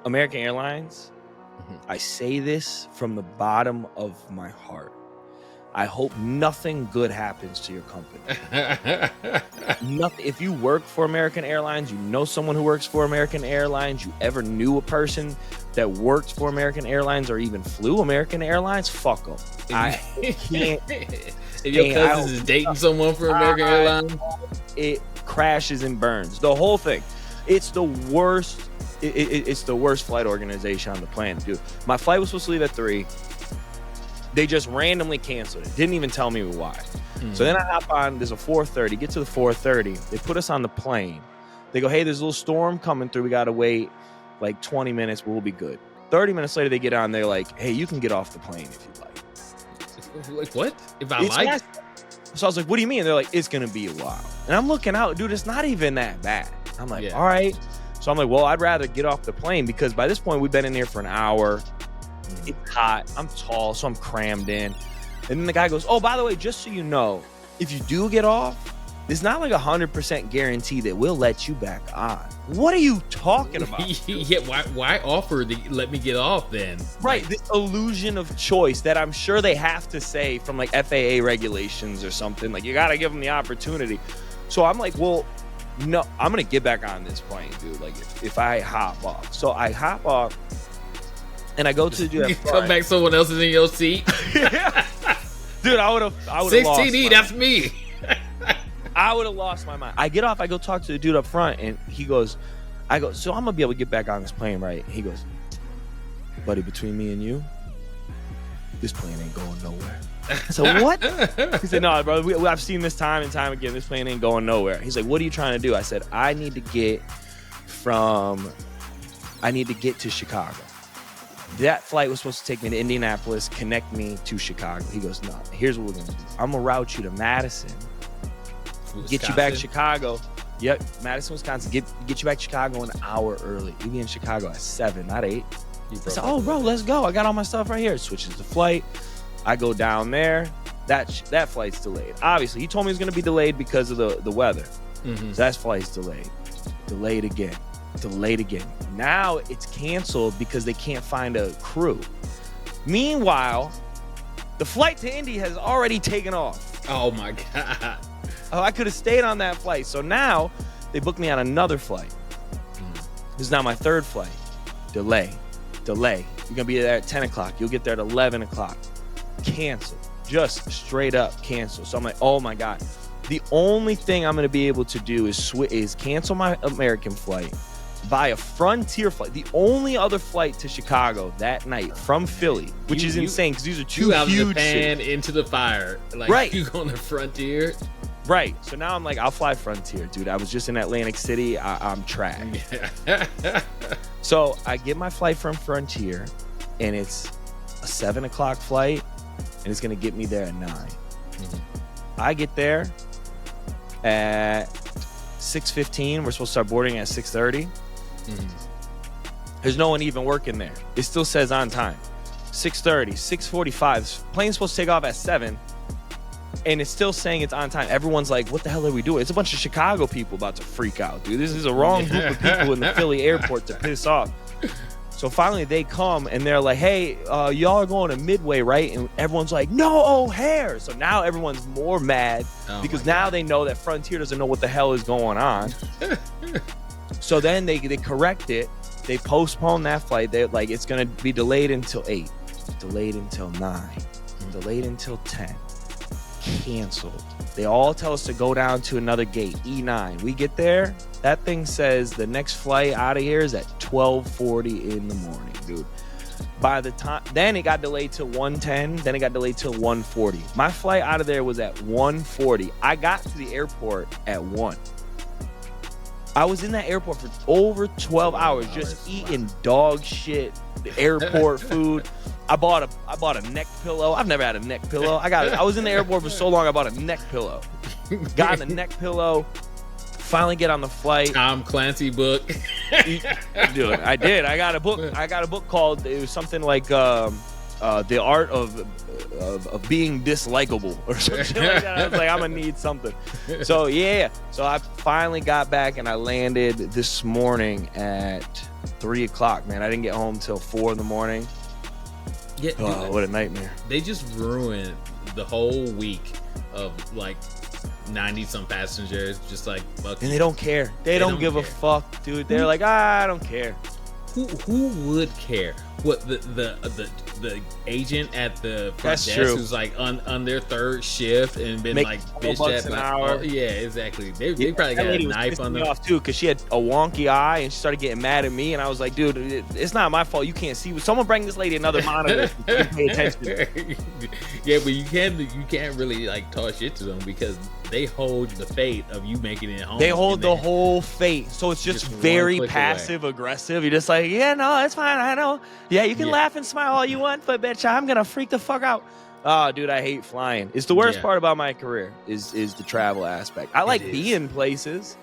American Airlines, I say this from the bottom of my heart. I hope nothing good happens to your company. Nothing. If you work for American Airlines, you know someone who works for American Airlines, you ever knew a person that worked for American Airlines or even flew American Airlines, fuck them. I can't. If your cousin is dating someone for American Airlines, it crashes and burns. The whole thing. It's the worst. It's the worst flight organization on the planet, dude. My flight was supposed to leave at 3. They just randomly canceled it. Didn't even tell me why. So then I hop on. There's a 4:30. Get to the 4:30. They put us on the plane. They go, hey, there's a little storm coming through. We got to wait like 20 minutes. We'll be good. 30 minutes later, they get on. They're like, hey, you can get off the plane if you'd like. Like, what? If I like? So I was like, what do you mean? They're like, it's going to be a while. And I'm looking out. Dude, it's not even that bad. I'm like, all right. So I'm like, well, I'd rather get off the plane because by this point, we've been in here for an hour. It's hot. I'm tall, so I'm crammed in. And then the guy goes, oh, by the way, just so you know, if you do get off, it's not like 100% guarantee that we'll let you back on. What are you talking about? Yeah, why offer to let me get off then? Right, this illusion of choice that I'm sure they have to say from like FAA regulations or something. Like, you got to give them the opportunity. So I'm like, well, no, I'm going to get back on this plane, dude. Like, if I hop off. So I hop off. And I go to do that. Come back, someone else is in your seat. Dude, I would have 16E, that's me. I would have lost my mind. I get off, I go talk to the dude up front, and he goes, so I'm gonna be able to get back on this plane, right? He goes, buddy, between me and you, this plane ain't going nowhere. So what? He said, no, bro, I've seen this time and time again. This plane ain't going nowhere. He's like, what are you trying to do? I said, I need to get to Chicago. That flight was supposed to take me to Indianapolis, connect me to Chicago. He goes, no, here's what we're going to do. I'm going to route you to Madison, get you back to Chicago. Yep, Madison, Wisconsin. Get you back to Chicago an hour early. You'll be in Chicago at 7, not 8. I said, oh, bro, let's go. I got all my stuff right here. Switches the flight. I go down there. That flight's delayed. Obviously, he told me it was going to be delayed because of the weather. So that flight's delayed. Delayed again. Now it's canceled because they can't find a crew. Meanwhile, the flight to Indy has already taken off. Oh my God. Oh, I could have stayed on that flight. So now they booked me on another flight. This is now my 3rd flight. Delay. You're going to be there at 10 o'clock. You'll get there at 11 o'clock. Cancel. Just straight up cancel. So I'm like, oh my God. The only thing I'm going to be able to do is cancel my American flight, buy a Frontier flight. The only other flight to Chicago that night from Philly, which is insane because these are two huge Japan into the fire. Like, right. You go on the Frontier. Right. So now I'm like, I'll fly Frontier, dude. I was just in Atlantic City. I'm tracked. So I get my flight from Frontier, and it's a 7 o'clock flight, and it's going to get me there at 9. I get there at 6:15. We're supposed to start boarding at 6:30. There's no one even working there. It still says on time. 6:30, 6:45. Plane's supposed to take off at 7, and it's still saying it's on time. Everyone's like, what the hell are we doing? It's a bunch of Chicago people about to freak out, dude. This is a wrong group of people in the Philly airport to piss off. So finally they come and they're like, hey, y'all are going to Midway, right? And everyone's like, no, O'Hare. So now everyone's more mad because now they know that Frontier doesn't know what the hell is going on. So then they correct it. They postpone that flight. They're like, it's going to be delayed until 8, delayed until 9, delayed until 10, canceled. They all tell us to go down to another gate, E9. We get there. That thing says the next flight out of here is at 12:40 in the morning, dude. By the time, then it got delayed till 1:10. Then it got delayed till 1:40. My flight out of there was at 1:40. I got to the airport at 1. I was in that airport for over 12 hours just eating dog shit, the airport food. I bought a neck pillow. I've never had a neck pillow. I was in the airport for so long. I bought a neck pillow. Got a neck pillow. Finally get on the flight. Tom Clancy book. Dude, I did. I got a book called, it was something like The Art of Being Dislikable or something like that. I was like, I'm gonna need something. So yeah. So I finally got back and I landed this morning at 3 o'clock, man. I didn't get home till 4 in the morning. Yeah, oh, what a nightmare. They just ruined the whole week of like 90-some passengers, just like fuck. And they don't care. They don't give a fuck, dude. They're like, I don't care. Who would care? What the agent at the front That's desk true. who's like on their third shift and been like bitched at an like, hour. oh, yeah, exactly. They probably got a knife on them. Off too, because she had a wonky eye and she started getting mad at me, and I was like, dude, it's not my fault. You can't see. Someone bring this lady another monitor. So she can pay attention. Yeah, but you can't really like talk shit to them because they hold the fate of you making it home. They hold the whole fate, so it's just very passive aggressive. You're just like, yeah, no, it's fine. I know. Yeah, you can laugh and smile all you want, but bitch, I'm gonna freak the fuck out. Oh, dude, I hate flying. It's the worst part about my career is the travel aspect. I like being places.